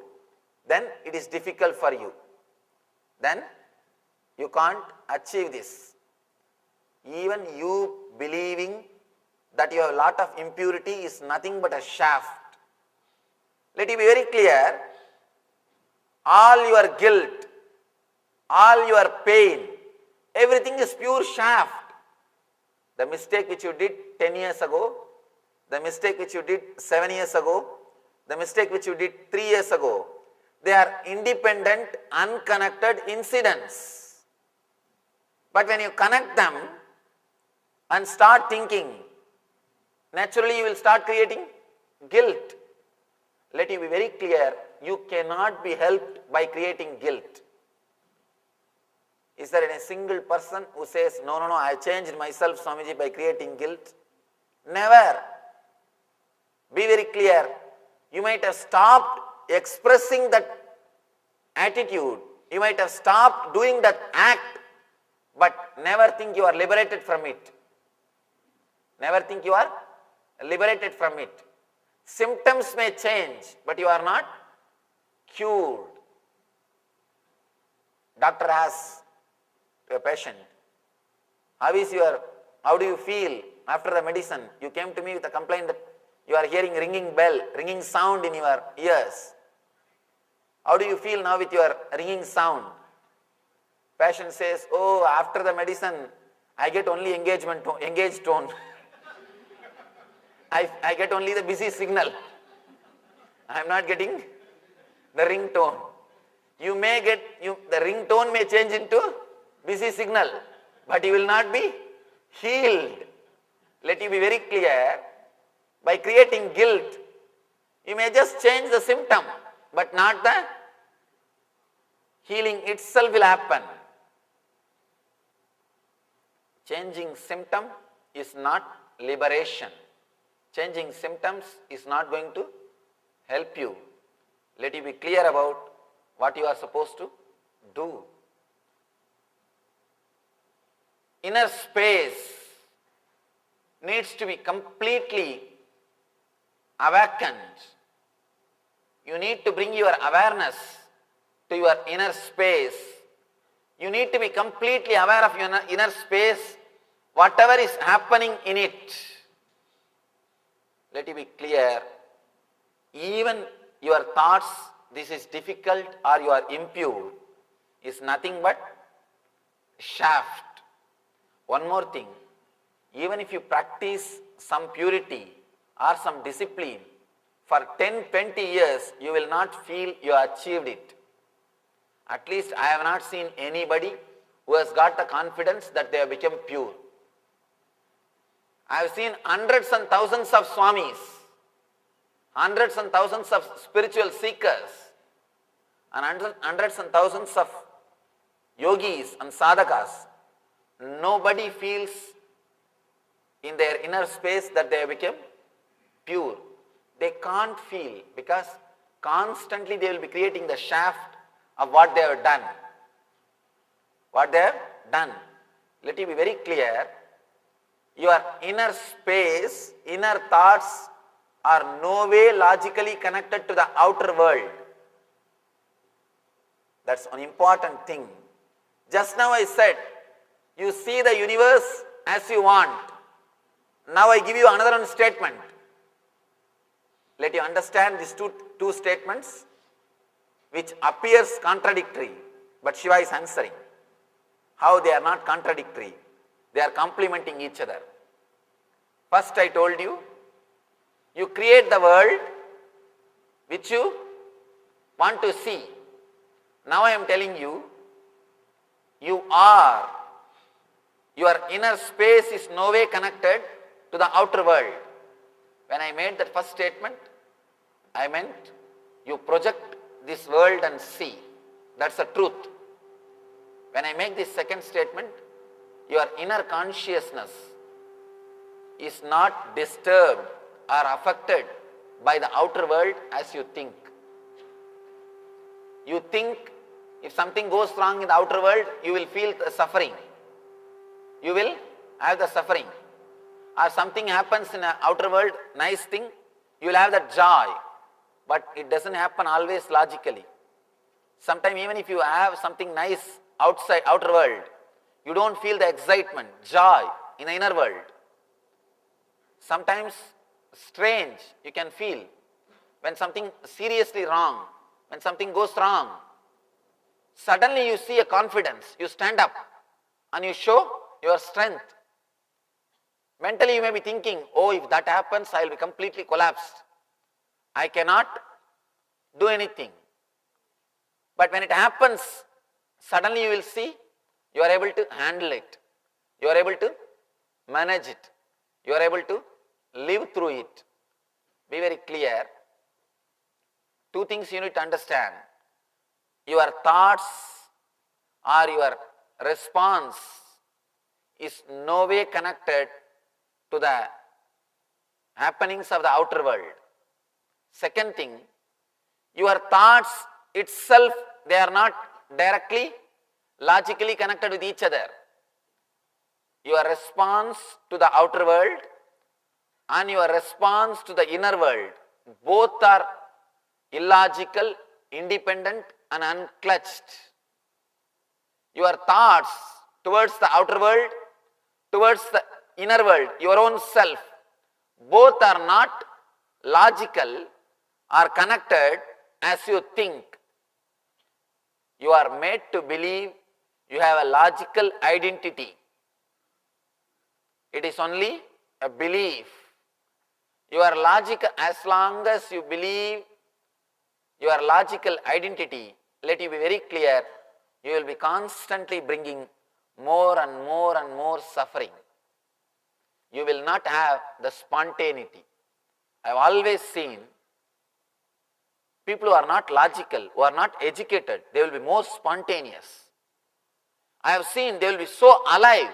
Then it is difficult for you. Then you can't achieve this. Even you believing that you have a lot of impurity is nothing but a shaft. Let it be very clear, all your guilt, all your pain, everything is pure shaft. The mistake which you did 10 years ago, the mistake which you did 7 years ago, the mistake which you did 3 years ago, they are independent, unconnected incidents. But when you connect them and start thinking, naturally you will start creating guilt. Let you be very clear, you cannot be helped by creating guilt. Is there any single person who says, no, I changed myself, Swamiji, by creating guilt? Never. Be very clear. You might have stopped expressing that attitude. You might have stopped doing that act, but never think you are liberated from it. Never think you are liberated from it. Symptoms may change, but you are not cured. Doctor asks to a patient, how do you feel after the medicine? You came to me with a complaint that you are hearing ringing sound in your ears. How do you feel now with your ringing sound? Patient says, oh, after the medicine, I get only engaged tone. I get only the busy signal. I am not getting the ringtone. The ringtone may change into busy signal, but you will not be healed. Let you be very clear. By creating guilt, you may just change the symptom, but not the healing itself will happen. Changing symptom is not liberation. Changing symptoms is not going to help you. Let you be clear about what you are supposed to do. Inner space needs to be completely awakened. You need to bring your awareness to your inner space. You need to be completely aware of your inner space, whatever is happening in it. Let it be clear, even your thoughts, this is difficult or you are impure, is nothing but shaft. One more thing, even if you practice some purity or some discipline for 10-20 years, you will not feel you achieved it. At least I have not seen anybody who has got the confidence that they have become pure. I have seen hundreds and thousands of swamis, hundreds and thousands of spiritual seekers, and hundreds and thousands of yogis and sadhakas. Nobody feels in their inner space that they have become pure. They can't feel because constantly they will be creating the shaft of what they have done. What they have done. Let it be very clear. Your inner space, inner thoughts are no way logically connected to the outer world. That's an important thing. Just now I said, you see the universe as you want. Now I give you another statement. Let you understand these two statements which appears contradictory, but Shiva is answering. How they are not contradictory. They are complementing each other. First I told you, you create the world which you want to see. Now I am telling you, your inner space is no way connected to the outer world. When I made that first statement, I meant you project this world and see. That's the truth. When I make this second statement, your inner consciousness is not disturbed or affected by the outer world as you think. You think if something goes wrong in the outer world, you will feel the suffering. You will have the suffering. Or something happens in the outer world, nice thing, you will have that joy. But it doesn't happen always logically. Sometimes even if you have something nice outer world, you don't feel the excitement, joy in the inner world. Sometimes strange you can feel when something seriously wrong, when something goes wrong. Suddenly you see a confidence, you stand up and you show your strength. Mentally you may be thinking, oh, if that happens, I will be completely collapsed. I cannot do anything. But when it happens, suddenly you will see you are able to handle it. You are able to manage it. You are able to live through it. Be very clear. Two things you need to understand. Your thoughts or your response is no way connected to the happenings of the outer world. Second thing, your thoughts itself, they are not directly, logically connected with each other. Your response to the outer world and your response to the inner world, both are illogical, independent and unclutched. Your thoughts towards the outer world, towards the inner world, your own self, both are not logical or connected as you think. You are made to believe you have a logical identity. It is only a belief. Your logic, as long as you believe your logical identity, let you be very clear, you will be constantly bringing more and more and more suffering. You will not have the spontaneity. I have always seen people who are not logical, who are not educated, they will be more spontaneous. I have seen they will be so alive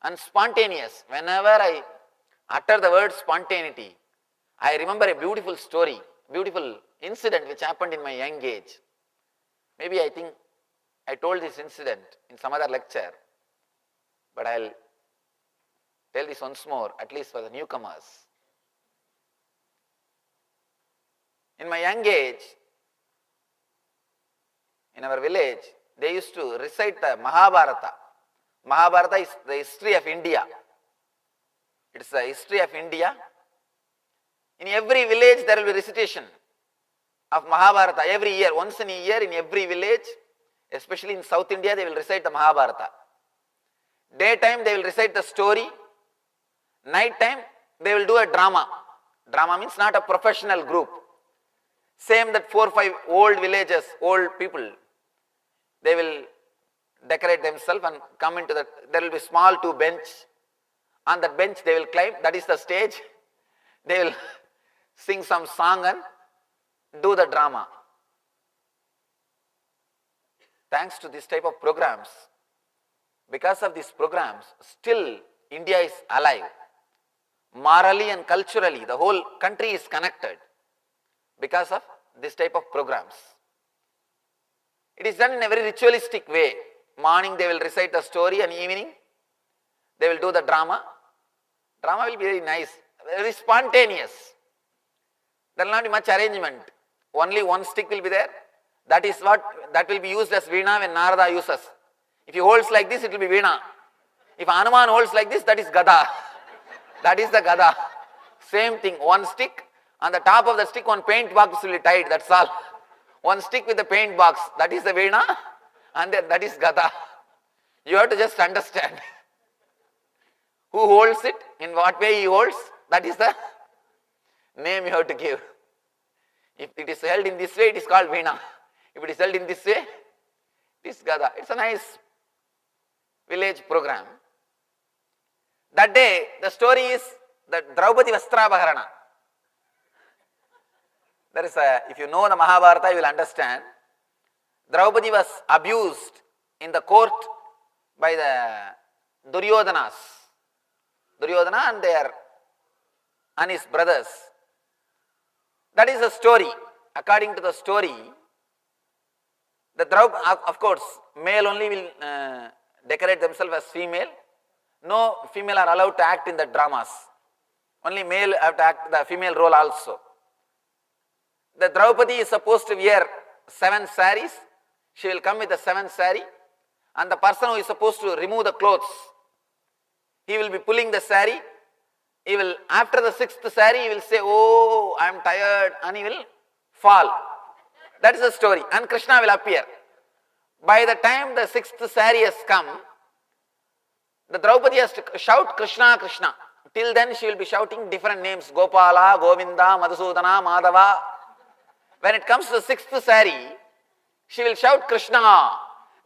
and spontaneous. Whenever I utter the word spontaneity, I remember a beautiful story, beautiful incident which happened in my young age. Maybe I think I told this incident in some other lecture, but I will tell this once more, at least for the newcomers. In my young age, in our village, they used to recite the Mahabharata. Mahabharata is the history of India. It is the history of India. In every village there will be recitation of Mahabharata every year. Once in a year in every village, especially in South India, they will recite the Mahabharata. Daytime they will recite the story. Night time they will do a drama. Drama means not a professional group. Same that 4 or 5 old villages, old people, they will decorate themselves and come into that. There will be small 2 bench. On that bench they will climb, that is the stage. They will sing some song and do the drama. Thanks to this type of programs, because of these programs, still India is alive. Morally and culturally, the whole country is connected because of this type of programs. It is done in a very ritualistic way. Morning they will recite the story and evening they will do the drama. Drama will be very nice, very spontaneous. There will not be much arrangement. Only one stick will be there. That is what, that will be used as veena when Narada uses. If he holds like this, it will be veena. If Hanuman holds like this, that is gada. That is the gada. Same thing, one stick. On the top of the stick, one paint box will be tied, that's all. One stick with the paint box, that is the veena, and then that is gada. You have to just understand who holds it, in what way he holds, that is the name you have to give. If it is held in this way, it is called veena. If it is held in this way, it is gada. It's a nice village program. That day, the story is the Draupadi Vastrabharana. There is a, if you know the Mahabharata, you will understand. Draupadi was abused in the court by the Duryodhanas. Duryodhana and his brothers. That is the story. According to the story, the Draupadi, of course, male only will decorate themselves as female. No female are allowed to act in the dramas. Only male have to act the female role also. The Draupadi is supposed to wear 7 saris. She will come with the 7th sari. And the person who is supposed to remove the clothes, he will be pulling the sari. He will, after the 6th sari, he will say, "Oh, I am tired," and he will fall. That is the story. And Krishna will appear. By the time the 6th sari has come, the Draupadi has to shout Krishna, Krishna. Till then she will be shouting different names, Gopala, Govinda, Madhusudana, Madhava. When it comes to the 6th sari, she will shout Krishna.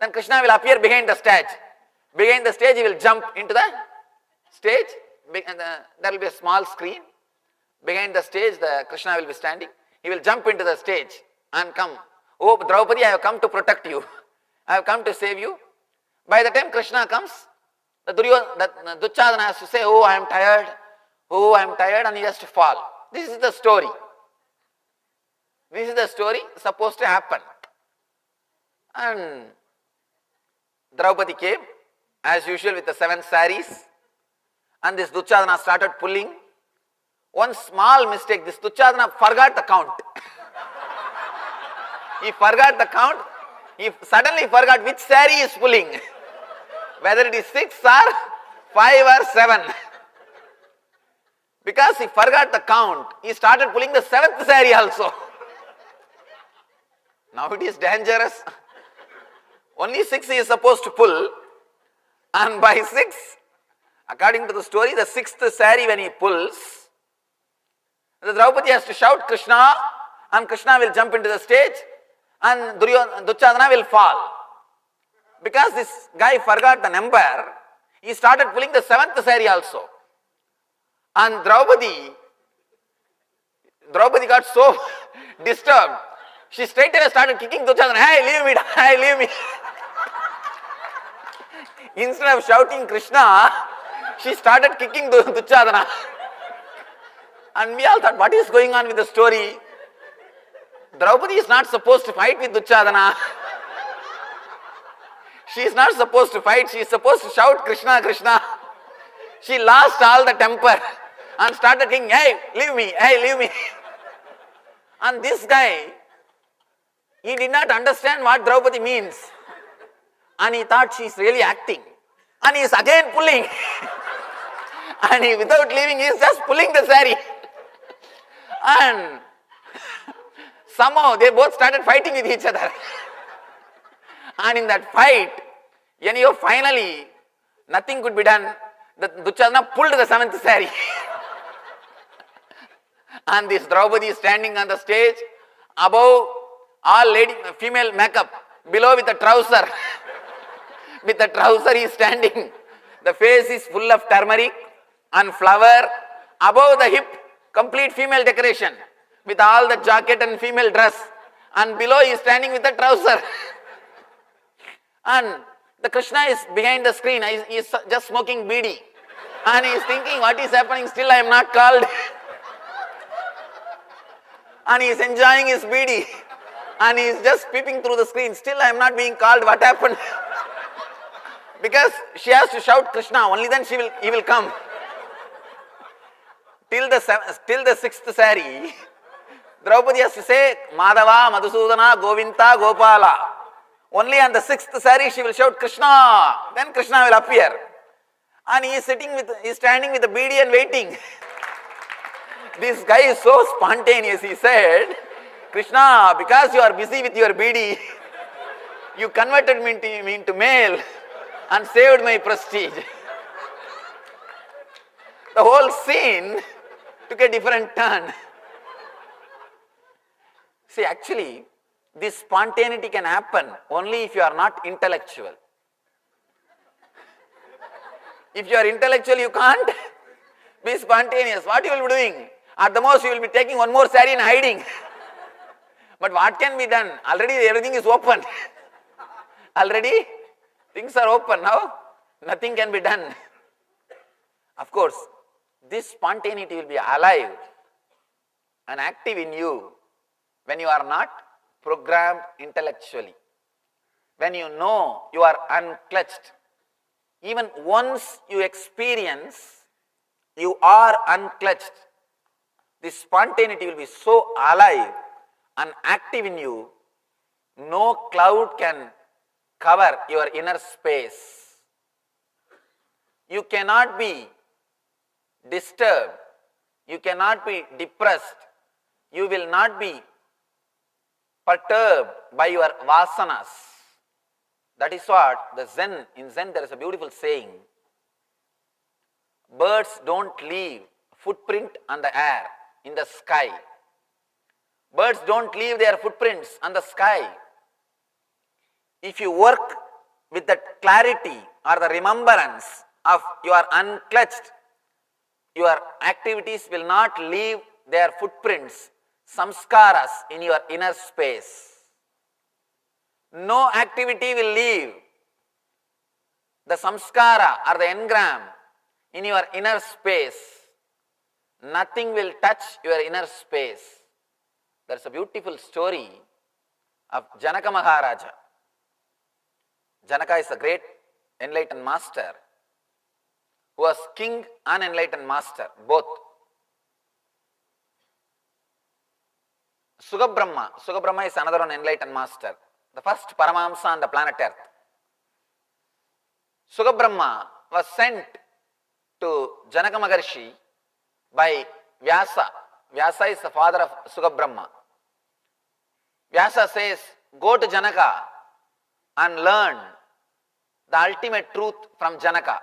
Then Krishna will appear behind the stage. Behind the stage, he will jump into the stage. There will be a small screen. Behind the stage, the Krishna will be standing. He will jump into the stage and come. "Oh, Draupadi, I have come to protect you. I have come to save you." By the time Krishna comes, the Duryodhana has to say, "Oh, I am tired. Oh, I am tired, and he has to fall. This is the story. This is the story supposed to happen. And Draupadi came, as usual, with the 7 saris, and this Duchadana started pulling. One small mistake, this Duchadana forgot the count. He forgot the count. He suddenly forgot which sari is pulling, whether it is 6 or 5 or 7. Because he forgot the count, he started pulling the 7th sari also. Now it is dangerous. Only 6 he is supposed to pull, and by 6, according to the story, the 6th sari when he pulls, the Draupadi has to shout Krishna, and Krishna will jump into the stage, and Duchadana will fall. Because this guy forgot the number, he started pulling the 7th sari also. And Draupadi got so disturbed, she straight away started kicking Duchadana. Hey, leave me, hey, leave me. Instead of shouting Krishna, she started kicking Duchadana. And we all thought, what is going on with the story? Draupadi is not supposed to fight with Duchadana. She is not supposed to fight, she is supposed to shout Krishna, Krishna. She lost all the temper and started kicking, hey, leave me, hey, leave me. And this guy, he did not understand what Draupadi means. And he thought she is really acting. And he is again pulling. And he, without leaving, he is just pulling the sari. And somehow they both started fighting with each other. And in that fight, anyhow, finally, nothing could be done. The Duchadana pulled the 7th sari. And this Draupadi is standing on the stage, above all female makeup, below with a trouser. With the trouser he is standing. The face is full of turmeric and flower. Above the hip, complete female decoration, with all the jacket and female dress. And below he is standing with the trouser. And the Krishna is behind the screen, he is just smoking beedi. And he is thinking, what is happening, still I am not called. And he is enjoying his beedi. And he is just peeping through the screen, still I am not being called, what happened? Because she has to shout Krishna, only then he will come. Till the 6th sari, Draupadi has to say, Madhava, Madhusudana, Govinda, Gopala. Only on the 6th sari she will shout Krishna, then Krishna will appear. And he is standing with the beedi and waiting. This guy is so spontaneous, he said, Krishna, because you are busy with your beedi, you converted me into male and saved my prestige. The whole scene took a different turn. See, actually, this spontaneity can happen only if you are not intellectual. If you are intellectual, you can't be spontaneous. What you will be doing? At the most, you will be taking one more sari and hiding. But what can be done? Already everything is open. Already things are open now. Nothing can be done. Of course, this spontaneity will be alive and active in you when you are not programmed intellectually. When you know you are unclutched. Even once you experience you are unclutched, this spontaneity will be so alive and active in you, no cloud can cover your inner space. You cannot be disturbed, you cannot be depressed, you will not be perturbed by your vasanas. That is what in Zen there is a beautiful saying, birds don't leave footprint on the air, in the sky. Birds don't leave their footprints on the sky. If you work with that clarity or the remembrance of you are unclutched, your activities will not leave their footprints, samskaras in your inner space. No activity will leave the samskara or the engram in your inner space. Nothing will touch your inner space. There's a beautiful story of Janaka Maharaja. Janaka is a great enlightened master who was king and enlightened master, both. Sugabrahma is another one enlightened master, the first Paramahamsa on the planet Earth. Sugabrahma was sent to Janaka Maharshi by Vyasa. Vyasa is the father of Sugabrahma. Vyasa says, go to Janaka and learn the ultimate truth from Janaka.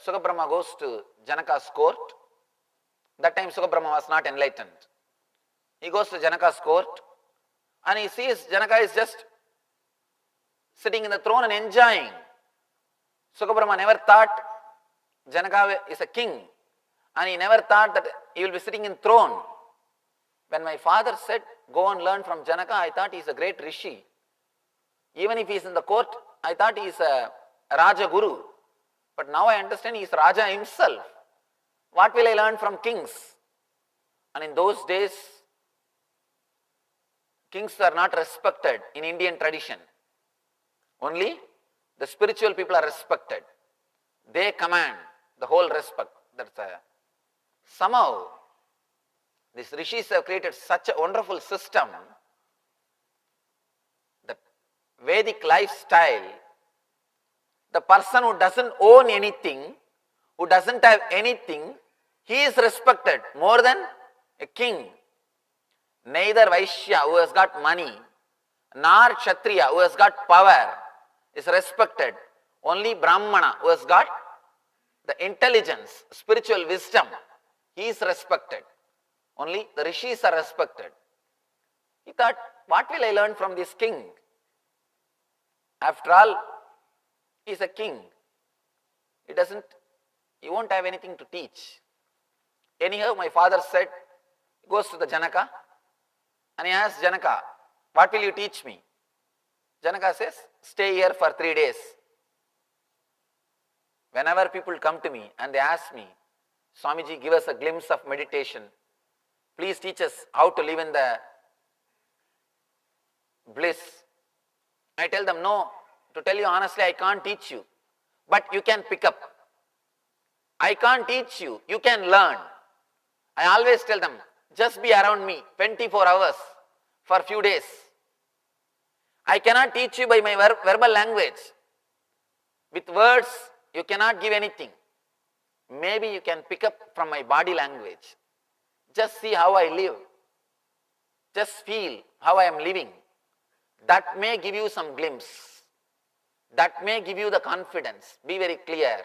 Sugabrahma goes to Janaka's court. That time Sugabrahma was not enlightened. He goes to Janaka's court and he sees Janaka is just sitting in the throne and enjoying. Sugabrahma never thought Janaka is a king, and he never thought that he will be sitting in throne. When my father said, go and learn from Janaka, I thought he is a great rishi. Even if he is in the court, I thought he is a Raja Guru. But now I understand he is Raja himself. What will I learn from kings? And in those days, kings are not respected in Indian tradition. Only the spiritual people are respected. They command the whole respect. Somehow, these rishis have created such a wonderful system. The Vedic lifestyle, the person who doesn't own anything, who doesn't have anything, he is respected more than a king. Neither Vaishya, who has got money, nor Kshatriya, who has got power, is respected. Only Brahmana, who has got the intelligence, spiritual wisdom, he is respected. Only the rishis are respected. He thought, what will I learn from this king? After all, he is a king. He won't have anything to teach. Anyhow, my father said, he goes to the Janaka and he asks Janaka, what will you teach me? Janaka says, stay here for 3 days. Whenever people come to me and they ask me, Swamiji, give us a glimpse of meditation. Please teach us how to live in the bliss. I tell them, no, to tell you honestly, I can't teach you. But you can pick up. I can't teach you, you can learn. I always tell them, just be around me 24 hours for a few days. I cannot teach you by my verbal language. With words, you cannot give anything. Maybe you can pick up from my body language. Just see how I live. Just feel how I am living. That may give you some glimpse. That may give you the confidence. Be very clear.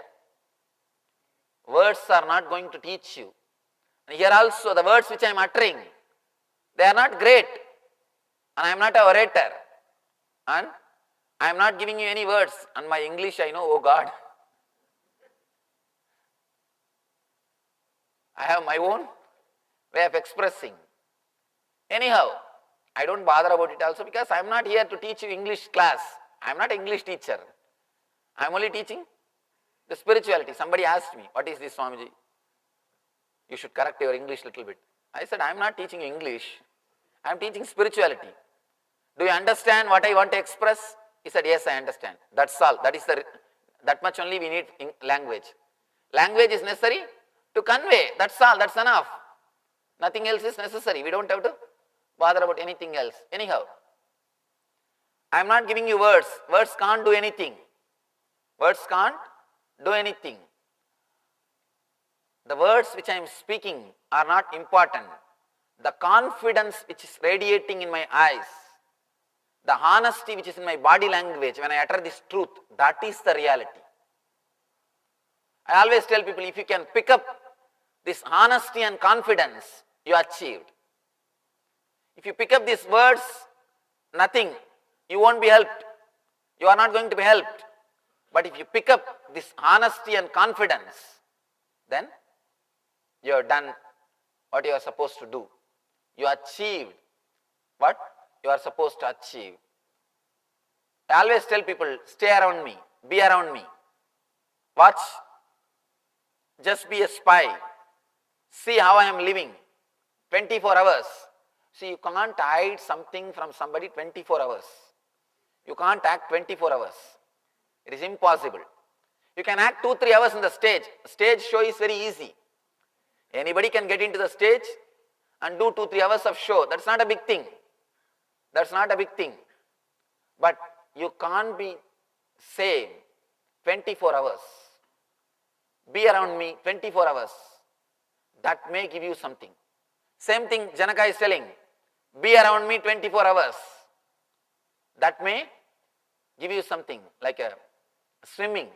Words are not going to teach you. And here also, the words which I am uttering, they are not great. And I am not an orator. And I am not giving you any words. And my English, I know, oh God. I have my own way of expressing. Anyhow, I don't bother about it also because I am not here to teach you English class. I am not an English teacher. I am only teaching the spirituality. Somebody asked me, what is this, Swamiji? You should correct your English little bit. I said, I am not teaching you English. I am teaching spirituality. Do you understand what I want to express? He said, yes, I understand. That's all. That much only we need in language. Language is necessary to convey. That's all. That's enough. Nothing else is necessary. We don't have to bother about anything else. Anyhow, I am not giving you words. Words can't do anything. Words can't do anything. The words which I am speaking are not important. The confidence which is radiating in my eyes, the honesty which is in my body language when I utter this truth, that is the reality. I always tell people, if you can pick up this honesty and confidence, you achieved. If you pick up these words, nothing, you won't be helped. You are not going to be helped. But if you pick up this honesty and confidence, then you have done what you are supposed to do. You achieved what you are supposed to achieve. I always tell people, stay around me, be around me. Watch. just be a spy. See how I am living 24 hours. See, you can't hide something from somebody 24 hours. You can't act 24 hours. It is impossible. You can act 2-3 hours in the stage. Stage show is very easy. Anybody can get into the stage and do 2-3 hours of show. That's not a big thing. That's not a big thing. But you can't be same 24 hours. Be around me 24 hours. That may give you something. Same thing Janaka is telling. Be around me 24 hours. That may give you something like a swimming.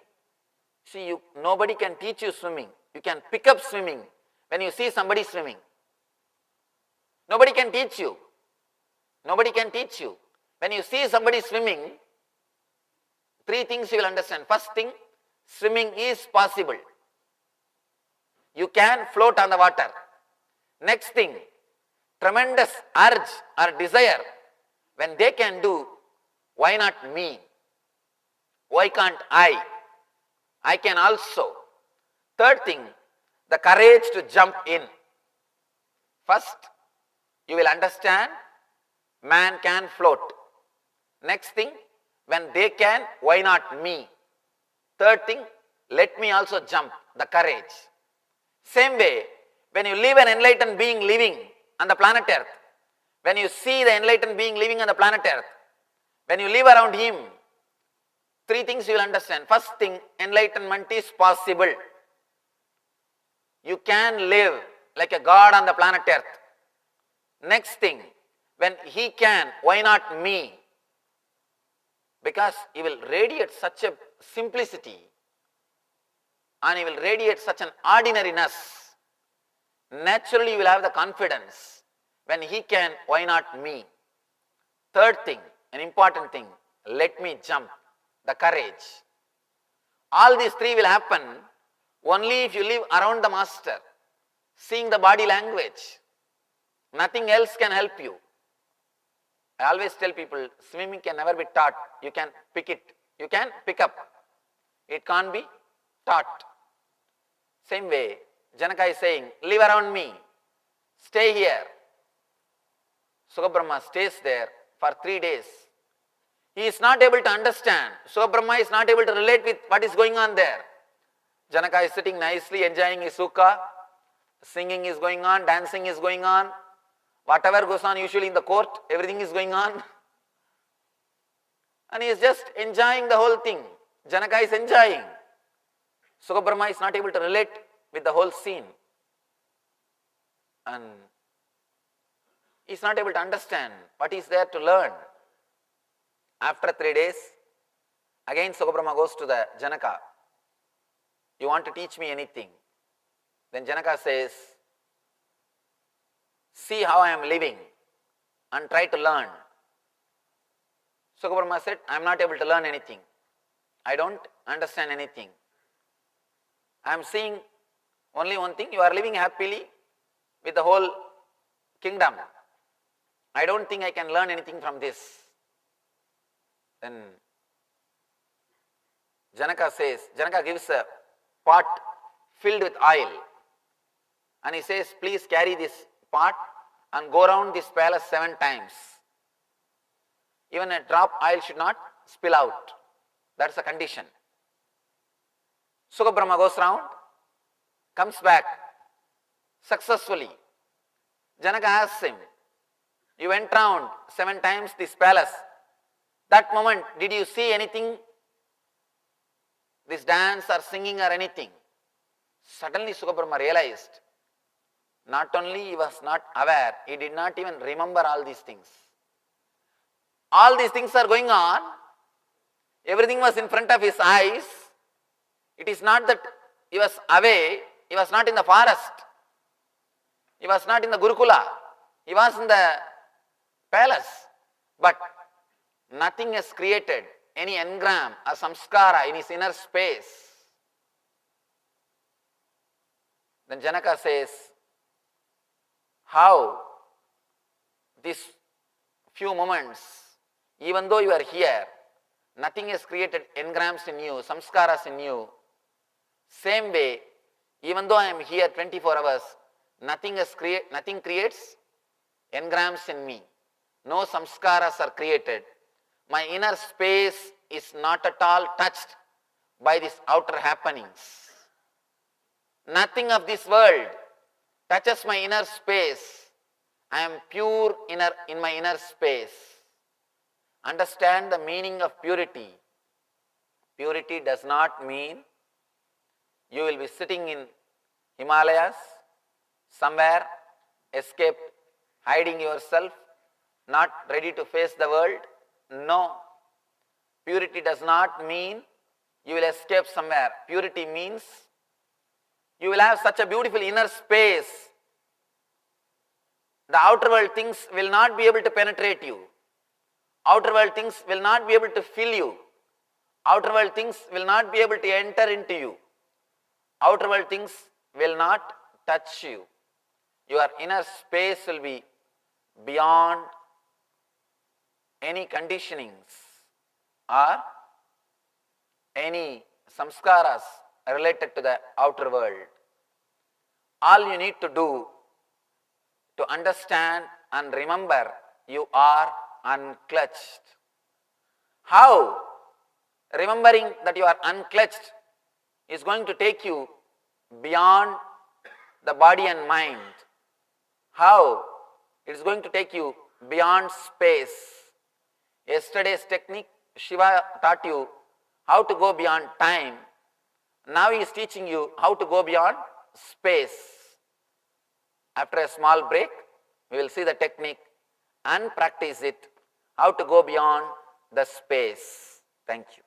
See, nobody can teach you swimming. You can pick up swimming when you see somebody swimming. Nobody can teach you. Nobody can teach you. When you see somebody swimming, 3 things you will understand. First thing, swimming is possible. You can float on the water. Next thing, tremendous urge or desire. When they can do, why not me? Why can't I? I can also. Third thing, the courage to jump in. First, you will understand man can float. Next thing, when they can, why not me? Third thing, let me also jump, the courage. Same way, when you leave an enlightened being living on the planet Earth, when you see the enlightened being living on the planet Earth, when you live around him, 3 things you will understand. First thing, enlightenment is possible. You can live like a god on the planet Earth. Next thing, when he can, why not me? Because he will radiate such a simplicity and he will radiate such an ordinariness. Naturally you will have the confidence. When he can, why not me? Third thing, an important thing, let me jump, the courage. All these 3 will happen only if you live around the master, seeing the body language. Nothing else can help you. I always tell people, swimming can never be taught. You can pick it. You can pick up. It can't be taught. Same way, Janaka is saying, live around me. Stay here. Sukabrahma stays there for 3 days. He is not able to understand. Sukabrahma is not able to relate with what is going on there. Janaka is sitting nicely, enjoying his sukha. Singing is going on, dancing is going on. Whatever goes on usually in the court, everything is going on. And he is just enjoying the whole thing. Janaka is enjoying. Sukabrahma is not able to relate with the whole scene. And he is not able to understand what is there to learn. After 3 days, again Sukabrahma goes to the Janaka. You want to teach me anything? Then Janaka says, see how I am living and try to learn. Sukabrahma said, I am not able to learn anything. I don't understand anything. I am seeing only one thing, you are living happily with the whole kingdom. I don't think I can learn anything from this. Then Janaka gives a pot filled with oil. And he says, please carry this pot and go around this palace 7 times. Even a drop oil should not spill out. That's the condition. Sukabrahma goes round, comes back successfully. Janaka asks him, you went round 7 times this palace. That moment, did you see anything? This dance or singing or anything? Suddenly Sukabrahma realized, not only he was not aware, he did not even remember all these things. All these things are going on. Everything was in front of his eyes. It is not that he was away. He was not in the forest. He was not in the Gurukula. He was in the palace. But nothing has created any engram or samskara in his inner space. Then Janaka says, how these few moments, even though you are here, nothing has created engrams in you, samskaras in you. Same way, Even though I am here 24 hours, nothing creates engrams in me. No samskaras are created. My inner space is not at all touched by these outer happenings. Nothing of this world touches my inner space. I am pure in my inner space. Understand the meaning of purity. Purity does not mean you will be sitting in Himalayas, somewhere, escaped, hiding yourself, not ready to face the world. No. Purity does not mean you will escape somewhere. Purity means you will have such a beautiful inner space. The outer world things will not be able to penetrate you. Outer world things will not be able to fill you. Outer world things will not be able to enter into you. Outer world things will not touch you. Your inner space will be beyond any conditionings or any samskaras related to the outer world. All you need to do to understand and remember, you are unclutched. How remembering that you are unclutched is going to take you beyond the body and mind? How it is going to take you beyond space? Yesterday's technique, Shiva taught you how to go beyond time. Now he is teaching you how to go beyond space. After a small break, we will see the technique and practice it, how to go beyond the space. Thank you.